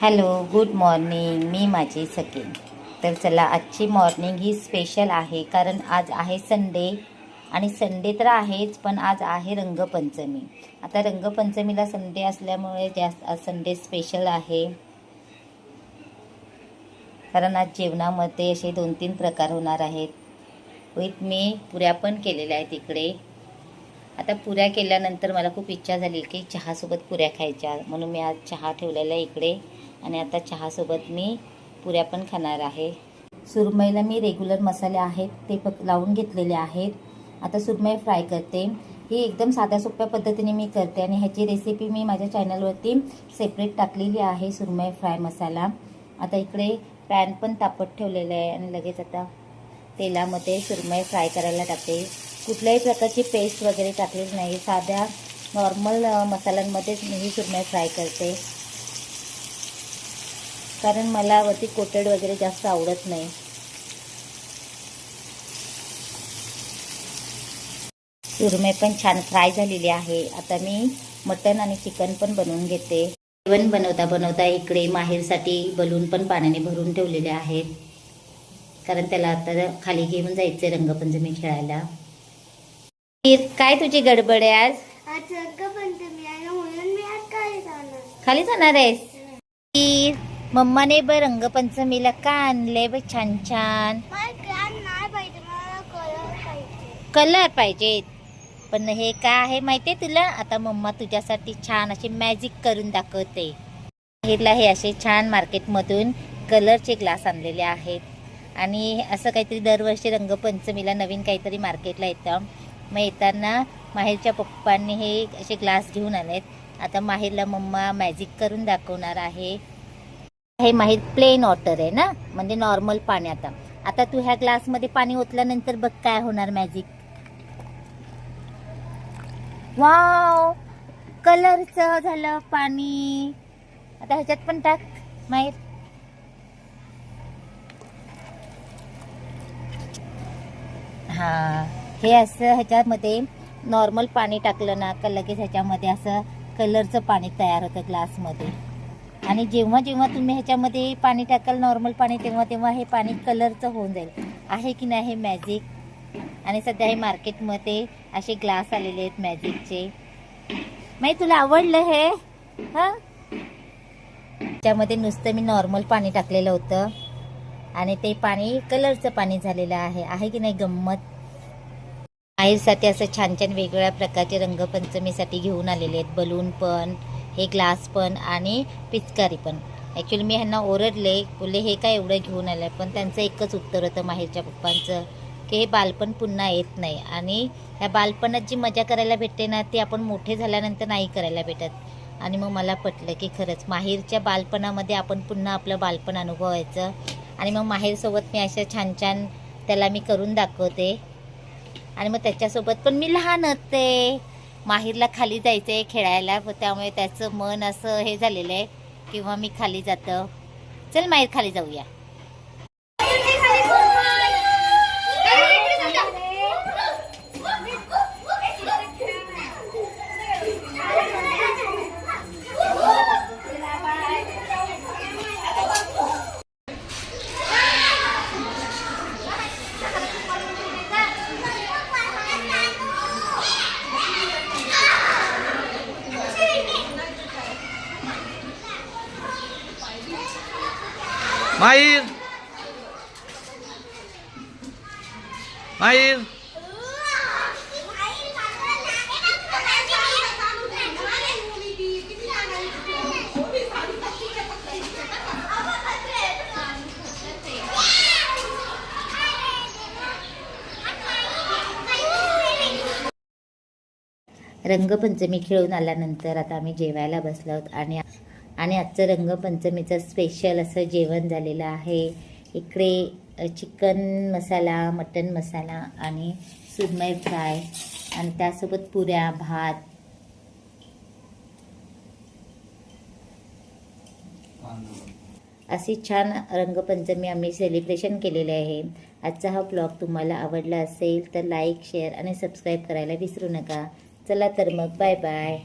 Hello, good morning. मी माझी सकीन. तर चला, आजची मॉर्निंग ही स्पेशल आहे कारण आज आहे संडे. आणि संडे तर आहेच, पण आज आहे रंगपंचमी. आता रंगपंचमीला संडे असल्यामुळे आज संडे स्पेशल आहे. कारण आज जेवणामध्ये असे 2-3 प्रकार होणार आहेत. विथ मी पुऱ्या पण केलेल्या आहेत इकडे. आता पुऱ्या केल्यानंतर मला खूप इच्छा झाली की चहासोबत पुऱ्या खायच्या, म्हणून मी आज चहा ठेवलेला आहे इकडे. आणि आता चहासोबत मी पुऱ्या पण खाणार आहे. सुरमईला मी रेग्युलर मसाले आहेत ते लावून घेतलेले आहेत. आता सुरमई फ्राय करते. ही एकदम साध्या सोप्या पद्धतीने मी करते आणि ह्याची रेसिपी मी माझ्या चॅनलवरती सेपरेट टाकलेली आहे, सुरमई फ्राय मसाला. आता इकडे पॅन पण तापत ठेवलेलं आहे आणि लगेच आता तेलामध्ये सुरमई फ्राय करायला टाकते. कुठल्याही प्रकारची पेस्ट वगैरे टाकलेली नाही, साध्या नॉर्मल मसाल्यांमध्येच मी ही सुरमई फ्राय करते. कारण मला वरती कोटेड वगैरे जास्त आवडत नाही. सुरमई पण छान फ्राय झालेली आहे. आता मी मटण आणि चिकन पण बनवून घेते. जेवण बनवता बनवता इकडे माहेरसाठी बलून पण पाण्याने भरून ठेवलेले आहेत, कारण त्याला आता खाली घेऊन जायचंय रंगपंचमी खेळायला. काय तुझी गडबड आहे आज? रंगपंचमी आहे म्हणून मी आज खाली जाणार आहेस? मम्माने रंगपंचमीला का आणले छान छान? कलर पाहिजेत. पण हे काय आहे माहितीये तुला? आता मम्मा तुझ्यासाठी छान अशी मॅजिक करून दाखवते. माहेरला हे असे छान मार्केटमधून कलरचे ग्लास आणलेले आहेत. आणि असं काहीतरी दरवर्षी रंगपंचमीला नवीन काहीतरी मार्केटला येतं. मग येताना माहेरच्या पप्पांनी हे असे ग्लास घेऊन आलेत. आता माहेरला मम्मा मॅजिक करून दाखवणार आहे. हे माहीर प्लेन वॉटर आहे ना, म्हणजे नॉर्मल पाणी. आता तू ह्या ग्लासमध्ये पाणी ओतल्यानंतर बघ काय होणार मॅजिक. वाव, कलरचं झालं पाणी. आता ह्याच्यात पण टाक माहीर. हा, हे असं ह्याच्यामध्ये नॉर्मल पाणी टाकलं ना का लगेच ह्याच्यामध्ये असं कलरचं पाणी तयार होतं ग्लासमध्ये. आणि जेव्हा जेव्हा तुम्ही ह्याच्यामध्ये पाणी टाकाल नॉर्मल पाणी, तेव्हा तेव्हा हे पाणी कलरचं होऊन जाईल. आहे की नाही हे मॅजिक? आणि सध्या हे मार्केटमध्ये असे ग्लास आलेले आहेत मॅजिकचे. माहिती तुला आवडलं हे? हां, त्याच्यामध्ये नुसतं मी नॉर्मल पाणी टाकलेलं होतं आणि ते पाणी कलरचं पाणी झालेलं आहे की नाही गंमत? माहेरसाठी असं छान छान वेगवेगळ्या प्रकारचे रंगपंचमीसाठी घेऊन आलेले आहेत. बलून पण, हे ग्लास पण आणि पिचकारी पण. ॲक्च्युली मी ह्यांना ओरडले, बोलले हे काय एवढं घेऊन आलं. पण त्यांचं एकच उत्तर होतं माहेरच्या पप्पांचं की हे बालपण पुन्हा येत नाही. आणि ह्या बालपणात जी मजा करायला भेटते ना, ती आपण मोठे झाल्यानंतर नाही करायला भेटत. आणि मग मला पटलं की खरंच माहेरच्या बालपणामध्ये आपण पुन्हा आपलं बालपण अनुभवायचं. आणि मग माहेरसोबत मी अशा छान छान त्याला मी करून दाखवते. आणि मग त्याच्यासोबत पण मी लहान होते. माहेरला खाली जायचं आहे खेळायला, त्यामुळे त्याचं मन असं हे झालेलं आहे किंवा मी खाली जातं. चल माहेर खाली जाऊया. माहीर, माहीर, रंगपंचमी खेळून आल्यानंतर आता आम्ही जेवायला बसलो आहोत. आणि आजचं रंगपंचमीचं स्पेशल असं जेवण झालेलं आहे. इकडे चिकन मसाला, मटन मसाला आणि सुरमई फ्राय आणि त्यासोबत पुऱ्या, भात. अशी छान रंगपंचमी आम्ही सेलिब्रेशन केलेले आहे. आजचा हा ब्लॉग तुम्हाला आवडला असेल तर लाईक, शेअर आणि सबस्क्राईब करायला विसरू नका. चला तर मग, बाय बाय.